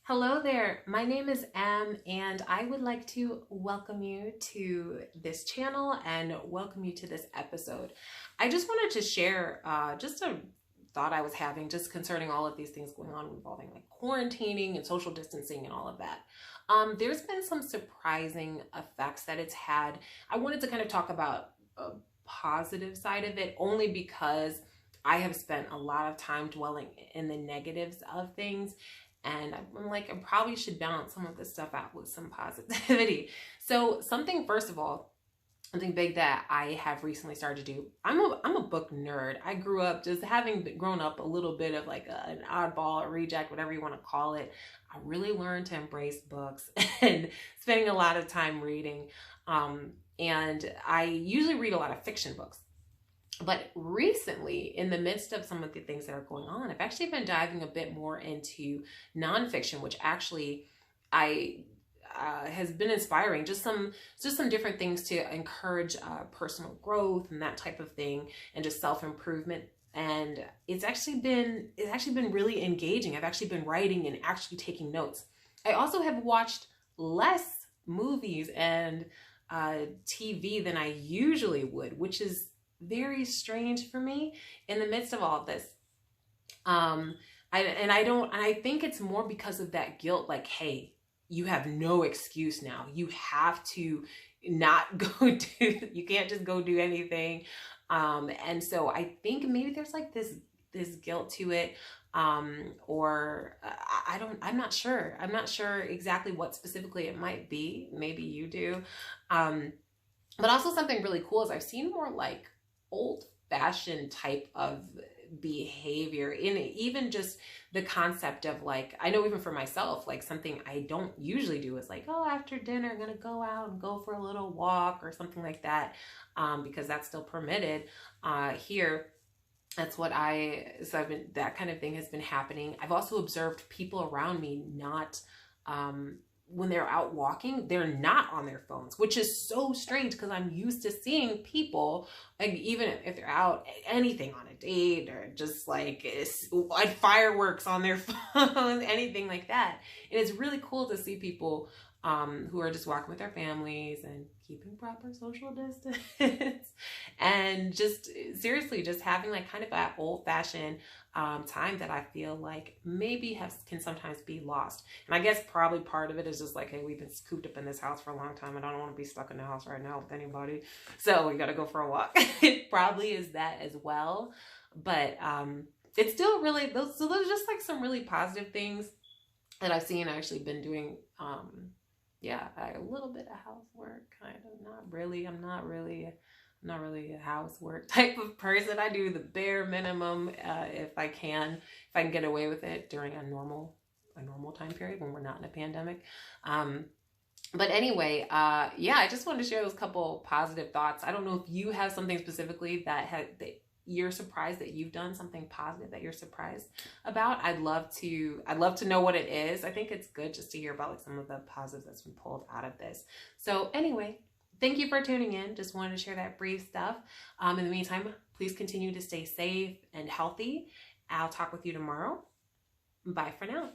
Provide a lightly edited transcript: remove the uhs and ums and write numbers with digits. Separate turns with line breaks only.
Hello there, my name is Em and I would like to welcome you to this channel and welcome you to this episode. I just wanted to share just a thought I was having just concerning all of these things going on involving like quarantining and social distancing and all of that. There's been some surprising effects that it's had. I wanted to kind of talk about a positive side of it only because I have spent a lot of time dwelling in the negatives of things. And I'm like, I probably should balance some of this stuff out with some positivity. So first of all, something big that I have recently started to do. I'm a book nerd. I grew up just having grown up a little bit of like an oddball, a reject, whatever you want to call it. I really learned to embrace books and spending a lot of time reading. And I usually read a lot of fiction books. But recently, in the midst of some of the things that are going on, I've actually been diving a bit more into nonfiction, which actually I has been inspiring. Just some different things to encourage personal growth and that type of thing, and just self-improvement. And it's actually been really engaging. I've actually been writing and actually taking notes. I also have watched less movies and TV than I usually would, which is very strange for me in the midst of all of this. I think it's more because of that guilt, like, hey, you have no excuse now. You have to not you can't just go do anything. And so I think maybe there's like this guilt to it. I'm not sure. I'm not sure exactly what specifically it might be. Maybe you do. But also something really cool is I've seen more like old-fashioned type of behavior in it. Even just the concept of like, I know even for myself, like something I don't usually do is like, oh, after dinner I'm gonna go out and go for a little walk or something like that, because that's still permitted here. That's what that kind of thing has been happening. I've also observed people around me not when they're out walking, they're not on their phones, which is so strange because I'm used to seeing people, like even if they're out, anything on a date or just like fireworks on their phone, anything like that. And it's really cool to see people who are just walking with their families and keeping proper social distance and just seriously just having like kind of that old-fashioned time that I feel like maybe can sometimes be lost. And I guess probably part of it is just like, hey, we've been cooped up in this house for a long time and I don't want to be stuck in the house right now with anybody, so we got to go for a walk. It probably is that as well, but it's still really those are just like some really positive things that I've seen. I actually been doing a little bit of housework, kind of. I'm not really a housework type of person. I do the bare minimum if I can get away with it during a normal time period when we're not in a pandemic. But anyway, I just wanted to share those couple positive thoughts. I don't know if you have something specifically that you're surprised that you've done something positive that you're surprised about. I'd love to know what it is. I think it's good just to hear about like some of the positives that's been pulled out of this. So anyway, thank you for tuning in. Just wanted to share that brief stuff. In the meantime, please continue to stay safe and healthy. I'll talk with you tomorrow. Bye for now.